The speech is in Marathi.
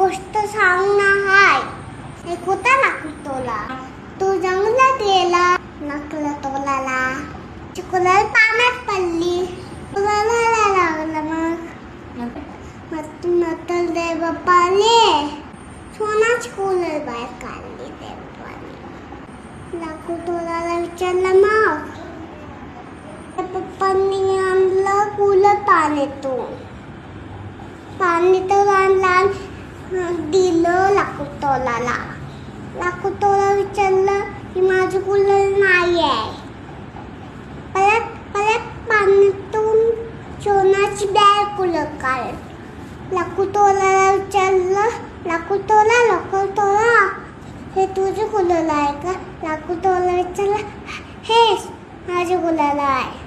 गोष्ट सांग ना हाय. एक होता लाकुटोला. तो जंगलात गेला नकल तोलाला. चिकुला पाण्यात पडली. रडायला लागला मग नटल देव बाप्पाने सोनाची कूलर बाहेर काढली. देवाने लाकुटोलाला विचारलं मग पप्पांनी आणलं कूलर पाणी तर आणलं दिलं लाकुटोलाला. लाकुटोला विचारलं की माझं कूलर नाही आहे. परत पाण्यातून सोन्याची बॅग कूलर काढ. लाकुटोलाला विचारलं लाकुटोला हे तुझं कूलर आहे का? लाकुटोला विचारलं हे माझं कूलर आहे.